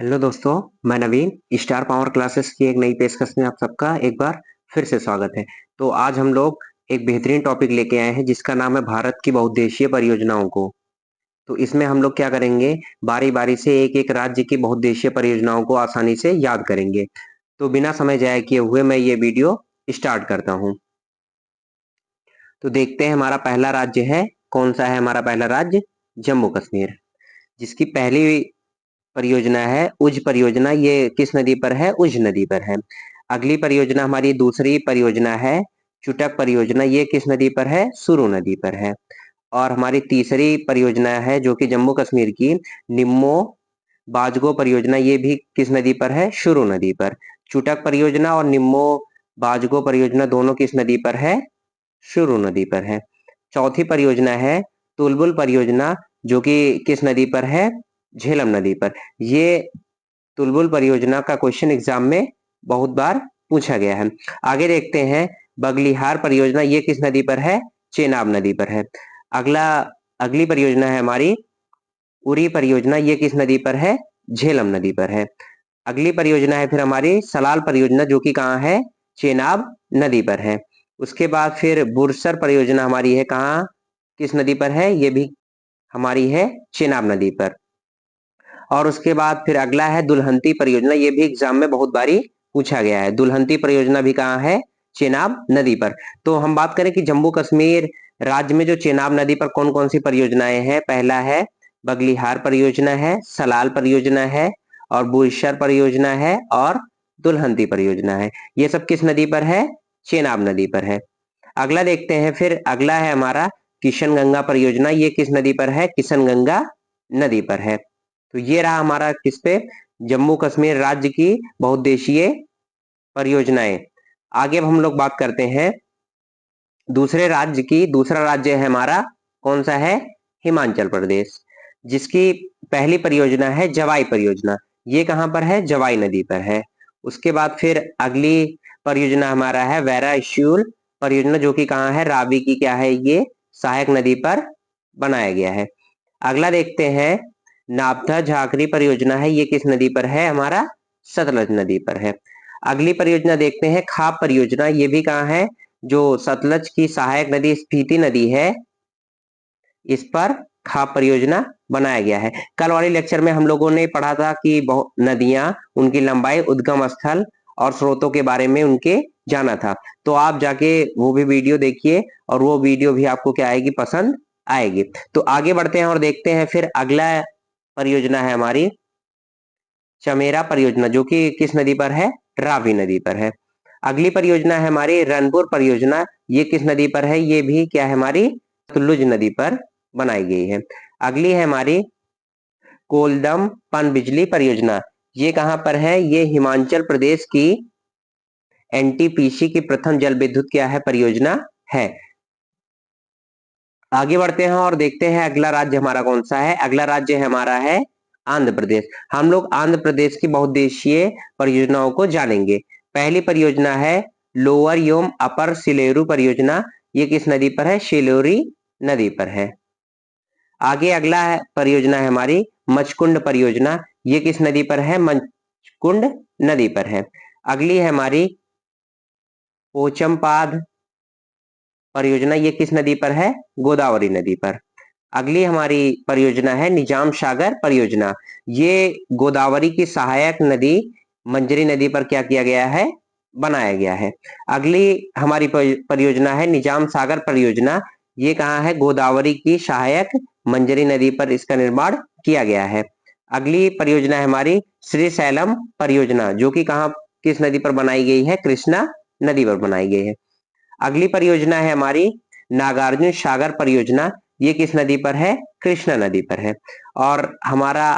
Hello दोस्तों, मैं नवीन star power classes की एक नई पेशकश में आप सबका एक बार फिर से स्वागत है। तो आज हम लोग एक बेहतरीन टॉपिक लेके आए हैं जिसका नाम है भारत की बहुउद्देशीय परियोजनाओं को। तो इसमें हम लोग क्या करेंगे, बारी बारी से एक एक राज्य की बहुउद्देशीय परियोजनाओं को आसानी से याद करेंगे। तो बिना समय जाया किए हुए मैं ये वीडियो स्टार्ट करता हूँ। तो देखते हैं हमारा पहला राज्य है, कौन सा है हमारा पहला राज्य? जम्मू कश्मीर, जिसकी पहली परियोजना है उज परियोजना। ये किस नदी पर है? उज नदी पर है। अगली परियोजना हमारी दूसरी परियोजना है चुटक परियोजना। ये किस नदी पर है? सुरु नदी पर है। और हमारी तीसरी परियोजना है जो कि जम्मू कश्मीर की निम्मो बाजगो परियोजना। ये भी किस नदी पर है? शुरू नदी पर। चुटक परियोजना और निम्मो बाजगो परियोजना दोनों किस नदी पर है? शुरू नदी पर है। चौथी परियोजना है तुलबुल परियोजना, जो कि किस नदी पर है? झेलम नदी पर। ये तुलबुल परियोजना का क्वेश्चन एग्जाम में बहुत बार पूछा गया है। आगे देखते हैं बगलिहार परियोजना। ये किस नदी पर है? चेनाब नदी पर है। अगली परियोजना है हमारी उरी परियोजना। ये किस नदी पर है? झेलम नदी पर है। अगली परियोजना है फिर हमारी सलाल परियोजना, जो कि कहाँ है? चेनाब नदी पर है। उसके बाद फिर बुरसर परियोजना हमारी है कहाँ, किस नदी पर है? ये भी हमारी है चेनाब नदी पर। और उसके बाद फिर अगला है दुल्हनती परियोजना। ये भी एग्जाम में बहुत बारी पूछा गया है। दुल्हनती परियोजना भी कहाँ है? चेनाब नदी पर। तो हम बात करें कि जम्मू कश्मीर राज्य में जो चेनाब नदी पर कौन कौन सी परियोजनाएं हैं। पहला है बगलिहार परियोजना है, सलाल परियोजना है, और बुरसर परियोजना है, और दुल्हनती परियोजना है। ये सब किस नदी पर है? चेनाब नदी पर है। अगला देखते हैं, फिर अगला है हमारा किशन गंगा परियोजना। ये किस नदी पर है? किशन गंगा नदी पर है। तो ये रहा हमारा किस पे? जम्मू कश्मीर राज्य की बहुउद्देशीय परियोजनाएं। आगे अब हम लोग बात करते हैं दूसरे राज्य की। दूसरा राज्य है हमारा कौन सा है? हिमाचल प्रदेश, जिसकी पहली परियोजना है जवाई परियोजना। ये कहाँ पर है? जवाई नदी पर है। उसके बाद फिर अगली परियोजना हमारा है वैरा इश्यूल परियोजना, जो कि कहाँ है? रावी की क्या है? ये सहायक नदी पर बनाया गया है। अगला देखते हैं नापथा झाकरी परियोजना है। ये किस नदी पर है? हमारा सतलज नदी पर है। अगली परियोजना देखते हैं खाप परियोजना। ये भी कहाँ है? जो सतलज की सहायक नदी स्पीति नदी है, इस पर खाप परियोजना बनाया गया है। कल वाले लेक्चर में हम लोगों ने पढ़ा था कि नदियां, उनकी लंबाई, उद्गम स्थल और स्रोतों के बारे में उनके जाना था। तो आप जाके वो भी वीडियो देखिए, और वो वीडियो भी आपको क्या आएगी? पसंद आएगी। तो आगे बढ़ते हैं और देखते हैं फिर अगला परियोजना है हमारी चमेरा परियोजना, जो कि किस नदी पर है? रावी नदी पर है। अगली परियोजना है हमारी रनपुर परियोजना। ये किस नदी पर है? ये भी क्या है? हमारी सतलुज नदी पर बनाई गई है। अगली है हमारी कोलदम पनबिजली परियोजना। ये कहां पर है? ये हिमाचल प्रदेश की एनटीपीसी की प्रथम जल विद्युत क्या है? परियोजना है। आगे बढ़ते हैं और देखते हैं अगला राज्य हमारा कौन सा है। अगला राज्य हमारा है आंध्र प्रदेश। हम लोग आंध्र प्रदेश की बहुउद्देशीय परियोजनाओं को जानेंगे। पहली परियोजना है लोअर योम अपर सिलेरू परियोजना। ये किस नदी पर है? शिलोरी नदी पर है। आगे अगला है परियोजना है हमारी मचकुंड परियोजना। ये किस नदी पर है? मचकुंड नदी पर है। अगली है हमारी पोचमपाद परियोजना। ये किस नदी पर है? गोदावरी नदी पर। अगली हमारी परियोजना है निजाम सागर परियोजना। ये गोदावरी की सहायक नदी मंजरी नदी पर क्या किया गया है? बनाया गया है। अगली हमारी परियोजना है निजाम सागर परियोजना। ये कहाँ है? गोदावरी की सहायक मंजरी नदी पर इसका निर्माण किया गया है। अगली परियोजना है हमारी श्री सैलम परियोजना, जो कि कहाँ, किस नदी पर बनाई गई है? कृष्णा नदी पर बनाई गई है। अगली परियोजना है हमारी नागार्जुन सागर परियोजना। ये किस नदी पर है? कृष्णा नदी पर है। और हमारा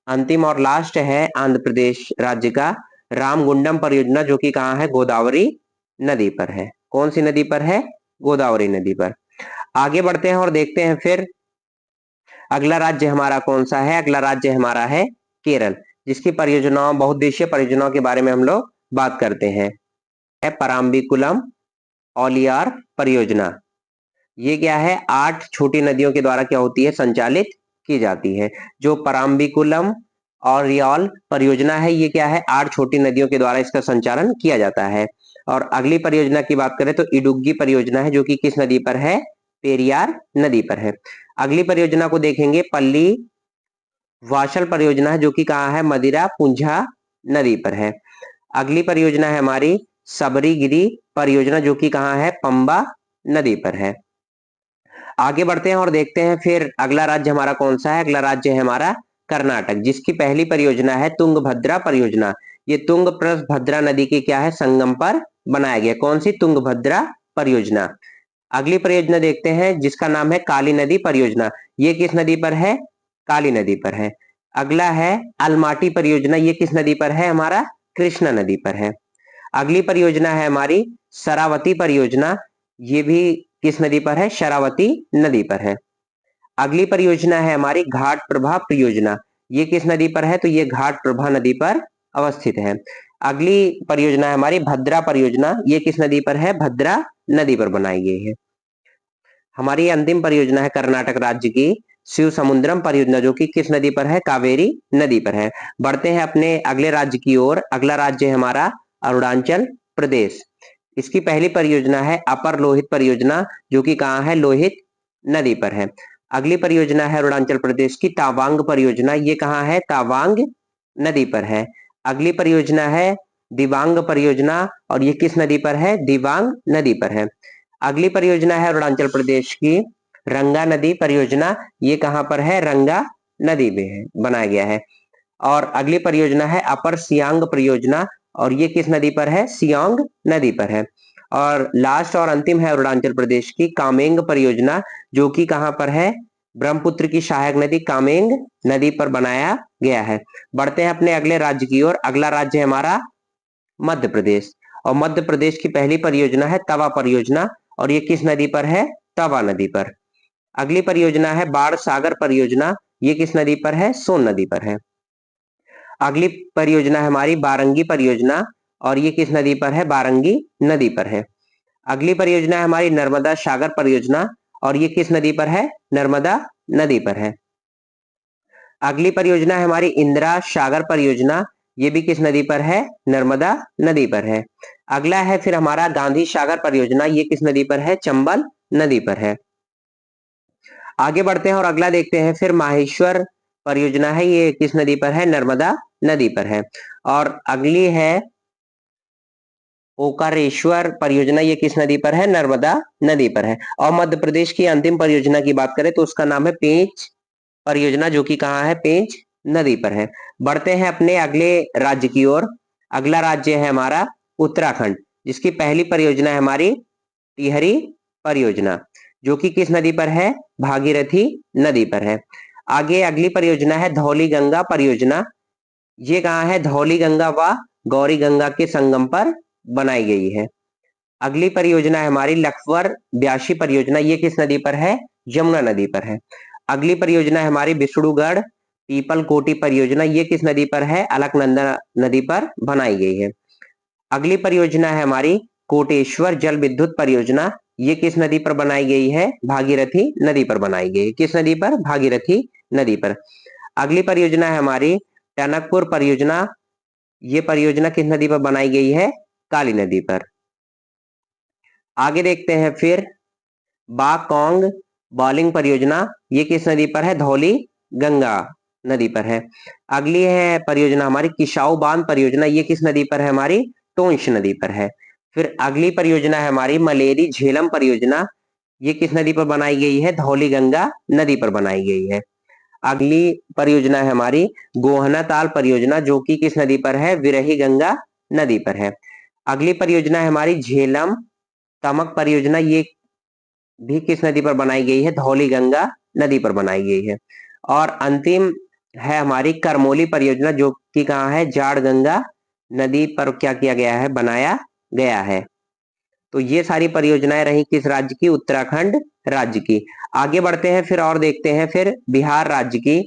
अंतिम और लास्ट है आंध्र प्रदेश राज्य का रामगुंडम परियोजना, जो कि कहाँ है? गोदावरी नदी पर है। कौन सी नदी पर है? गोदावरी नदी पर। आगे बढ़ते हैं और देखते हैं फिर अगला राज्य हमारा कौन सा है। अगला राज्य हमारा है केरल, जिसकी परियोजनाओं, बहुउद्देशीय परियोजनाओं के बारे में हम लोग बात करते हैं। पराम्बिकुलम ओलियार परियोजना। ये क्या है? 8 छोटी नदियों के द्वारा क्या होती है? संचालित की जाती है। जो पराम्बिकुलम और रियाल परियोजना है, ये क्या है, 8 छोटी नदियों के द्वारा इसका संचालन किया जाता है। और अगली परियोजना की बात करें तो इडुग्गी परियोजना है, जो कि किस नदी पर है, पेरियार नदी पर है। अगली परियोजना को देखेंगे, पल्ली वाशल परियोजना है, जो कि कहाँ है, मदिरा पुंझा नदी पर है। अगली परियोजना है हमारी सबरीगिरी परियोजना, जो कि कहाँ है, पंबा नदी पर है। आगे बढ़ते हैं और देखते हैं फिर अगला राज्य हमारा कौन सा है। अगला राज्य है हमारा कर्नाटक, जिसकी पहली परियोजना है तुंगभद्रा परियोजना। ये तुंगभद्रा नदी के क्या है, संगम पर बनाया गया। कौन सी, तुंगभद्रा परियोजना। अगली परियोजना देखते हैं जिसका नाम है काली नदी परियोजना। ये किस नदी पर है, काली नदी पर है। अगला है अलमाटी परियोजना, ये किस नदी पर है, हमारा कृष्णा नदी पर है। अगली परियोजना है हमारी शरावती परियोजना, ये भी किस नदी पर है, शरावती नदी पर है। अगली परियोजना है हमारी घाट प्रभा परियोजना, ये किस नदी पर है, तो ये घाट प्रभा नदी पर अवस्थित है। अगली परियोजना है हमारी भद्रा परियोजना, ये किस नदी पर है, भद्रा नदी पर बनाई गई है। हमारी अंतिम परियोजना है कर्नाटक राज्य की शिव समुद्रम परियोजना, जो कि किस नदी पर है, कावेरी नदी पर है। बढ़ते हैं अपने अगले राज्य की ओर। अगला राज्य है हमारा अरुणाचल प्रदेश। इसकी पहली परियोजना है अपर लोहित परियोजना, जो कि कहाँ है, लोहित नदी पर है। अगली परियोजना है अरुणाचल प्रदेश की तावांग परियोजना, ये कहाँ है, तावांग नदी पर है। अगली परियोजना है दिबांग परियोजना, और ये किस नदी पर है, दिबांग नदी पर है। अगली परियोजना है अरुणाचल प्रदेश की रंगा नदी परियोजना, ये कहाँ पर है, रंगा नदी में है, बनाया गया है। और अगली परियोजना है अपर सियांग परियोजना, और ये किस नदी पर है, सियांग नदी पर है। और लास्ट और अंतिम है अरुणाचल प्रदेश की कामेंग परियोजना, जो कि कहाँ पर है, ब्रह्मपुत्र की सहायक नदी कामेंग नदी पर बनाया गया है। बढ़ते हैं अपने अगले राज्य की ओर। अगला राज्य है हमारा मध्य प्रदेश, और मध्य प्रदेश की पहली परियोजना है तवा परियोजना, और ये किस नदी पर है, तवा नदी पर। अगली परियोजना है बाढ़ सागर परियोजना, ये किस नदी पर है, सोन नदी पर है। अगली परियोजना है हमारी बारंगी परियोजना, और ये किस नदी पर है, बारंगी नदी पर है। अगली परियोजना है हमारी नर्मदा सागर परियोजना, और ये किस नदी पर है, नर्मदा नदी पर है। अगली परियोजना है हमारी इंदिरा सागर परियोजना, ये भी किस नदी पर है, नर्मदा नदी पर है। अगला है फिर हमारा गांधी सागर परियोजना, ये किस नदी पर है, चंबल नदी पर है। आगे बढ़ते हैं और अगला देखते हैं फिर माहेश्वर परियोजना है, ये किस नदी पर है, नर्मदा नदी पर है। और अगली है ओकारेश्वर परियोजना, ये किस नदी पर है, नर्मदा नदी पर है। और मध्य प्रदेश की अंतिम परियोजना की बात करें तो उसका नाम है पेंच परियोजना, जो कि कहाँ है, पेंच नदी पर है। बढ़ते हैं अपने अगले राज्य की ओर। अगला राज्य है हमारा उत्तराखंड, जिसकी पहली परियोजना है हमारी टिहरी परियोजना, जो कि किस नदी पर है, भागीरथी नदी पर है। आगे अगली परियोजना है धौली गंगा परियोजना, ये कहाँ है, धौली गंगा व गौरी गंगा के संगम पर बनाई गई है। अगली परियोजना है हमारी लखवर ब्यासी परियोजना, ये किस नदी पर है, यमुना नदी पर है। अगली परियोजना है हमारी विष्णुगढ़ पीपल कोटी परियोजना, ये किस नदी पर है, अलकनंदा नदी पर बनाई गई है। अगली परियोजना है हमारी कोटेश्वर जल विद्युत परियोजना, ये किस नदी पर बनाई गई है, भागीरथी नदी पर बनाई गई है। किस नदी पर, भागीरथी नदी पर। अगली परियोजना है हमारी टनकपुर परियोजना, ये परियोजना किस नदी पर बनाई गई है, काली नदी पर। आगे देखते हैं फिर बाकोंग बॉलिंग परियोजना, ये किस नदी पर है, धौली गंगा नदी पर है। अगली है परियोजना हमारी किसाऊ बांध परियोजना, ये किस नदी पर है, हमारी टोंस नदी पर है। फिर अगली परियोजना है हमारी मलेरी झेलम परियोजना, ये किस नदी पर बनाई गई है, धौली गंगा नदी पर बनाई गई है। अगली परियोजना है हमारी गोहना ताल परियोजना, जो कि किस नदी पर है, विरही गंगा नदी पर है। अगली परियोजना है हमारी झेलम तमक परियोजना, ये भी किस नदी पर बनाई गई है, धौली गंगा नदी पर बनाई गई है। और अंतिम है हमारी करमोली परियोजना, जो कि कहाँ है, जाड़ गंगा नदी पर क्या किया गया है, बनाया गया है। तो ये सारी परियोजनाएं रही किस राज्य की, उत्तराखंड राज्य की। आगे बढ़ते हैं फिर और देखते हैं फिर बिहार राज्य की।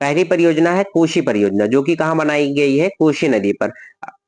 पहली परियोजना है कोशी परियोजना, जो कि कहाँ बनाई गई है, कोशी नदी पर।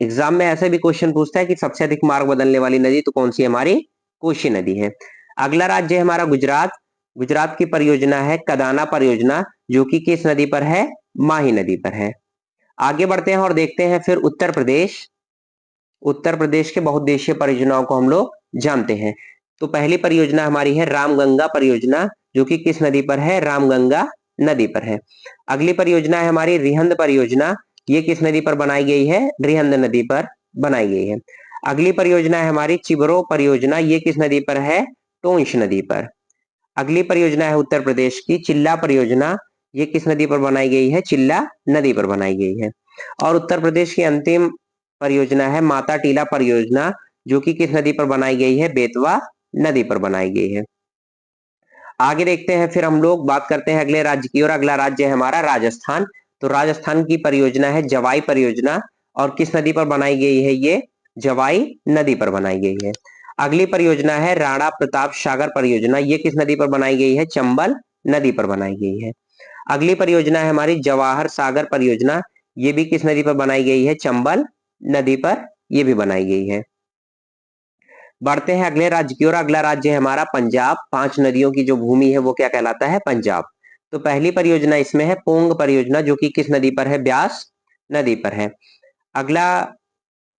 एग्जाम में ऐसे भी क्वेश्चन पूछता है कि सबसे अधिक मार्ग बदलने वाली नदी तो कौन सी है, हमारी कोशी नदी है। अगला राज्य है हमारा गुजरात। गुजरात की परियोजना है कदाना परियोजना, जो कि किस नदी पर है? माही नदी पर है। आगे बढ़ते हैं और देखते हैं फिर उत्तर प्रदेश। उत्तर प्रदेश के बहुउद्देशीय परियोजनाओं को हम लोग जानते हैं। तो पहली परियोजना हमारी है रामगंगा परियोजना, जो कि किस नदी पर है? रामगंगा नदी पर है। अगली परियोजना है हमारी रिहंद परियोजना, ये किस नदी पर बनाई गई है? रिहंद नदी पर बनाई गई है। अगली परियोजना है हमारी चिबरो परियोजना, ये किस नदी पर है? टोंस नदी पर। अगली परियोजना है उत्तर प्रदेश की चिल्ला परियोजना, ये किस नदी पर बनाई गई है? चिल्ला नदी पर बनाई गई है। और उत्तर प्रदेश की अंतिम परियोजना है माता टीला परियोजना, जो कि किस नदी पर बनाई गई है? बेतवा नदी पर बनाई गई है। आगे देखते हैं फिर हम लोग बात करते हैं अगले राज्य की, और अगला राज्य है हमारा राजस्थान। तो राजस्थान की परियोजना है जवाई परियोजना, और किस नदी पर बनाई गई है? ये जवाई नदी पर बनाई गई है। अगली परियोजना है राणा प्रताप सागर परियोजना, ये किस नदी पर बनाई गई है? चंबल नदी पर बनाई गई है। अगली परियोजना है हमारी जवाहर सागर परियोजना, ये भी किस नदी पर बनाई गई है? चंबल नदी पर ये भी बनाई गई है। बढ़ते हैं अगले राज्य की ओर। अगला राज्य है हमारा पंजाब। 5 नदियों की जो भूमि है वो क्या कहलाता है? पंजाब। तो पहली परियोजना इसमें है पोंग परियोजना, जो कि किस नदी पर है? ब्यास नदी पर है। अगला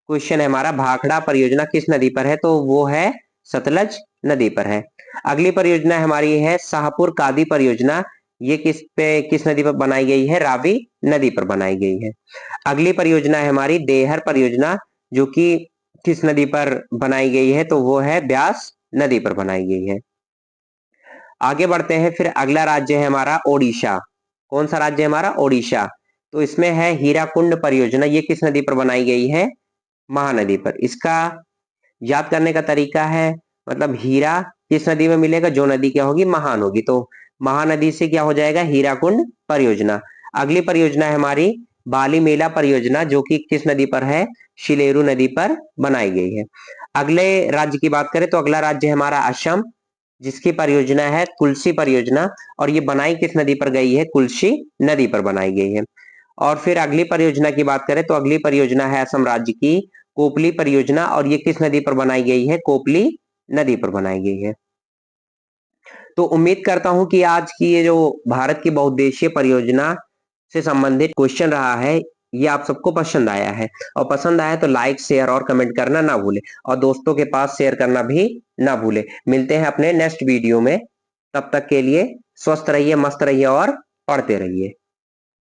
क्वेश्चन है हमारा भाखड़ा परियोजना किस नदी पर है? तो वो है सतलज नदी पर है। अगली परियोजना हमारी है शाहपुर कादी परियोजना, ये किस नदी पर बनाई गई है? रावी नदी पर बनाई गई है। अगली परियोजना है हमारी देहर परियोजना, जो कि किस नदी पर बनाई गई है? तो वो है ब्यास नदी पर बनाई गई है। आगे बढ़ते हैं फिर अगला राज्य है हमारा ओडिशा। कौन सा राज्य है हमारा? ओडिशा। तो इसमें है हीराकुंड परियोजना, ये किस नदी पर बनाई गई है? महानदी पर। इसका याद करने का तरीका है, मतलब हीरा किस नदी में मिलेगा? जो नदी क्या होगी? महान होगी। तो महानदी से क्या हो जाएगा? हीराकुंड परियोजना। अगली परियोजना है हमारी बाली मेला परियोजना, जो कि किस नदी पर है? शिलेरू नदी पर बनाई गई है। अगले राज्य की बात करें तो अगला राज्य है हमारा असम, जिसकी परियोजना है कुल्सी परियोजना, और ये बनाई किस नदी पर गई है? कुल्सी नदी पर बनाई गई है। और फिर अगली परियोजना की बात करें तो अगली परियोजना है असम राज्य की कोपली परियोजना, और ये किस नदी पर बनाई गई है? कोपली नदी पर बनाई गई है। तो उम्मीद करता हूं कि आज की ये जो भारत की बहुउद्देशीय परियोजना से संबंधित क्वेश्चन रहा है, ये आप सबको पसंद आया है। और पसंद आया तो लाइक शेयर और कमेंट करना ना भूले, और दोस्तों के पास शेयर करना भी ना भूले। मिलते हैं अपने नेक्स्ट वीडियो में, तब तक के लिए स्वस्थ रहिए, मस्त रहिए और पढ़ते रहिए।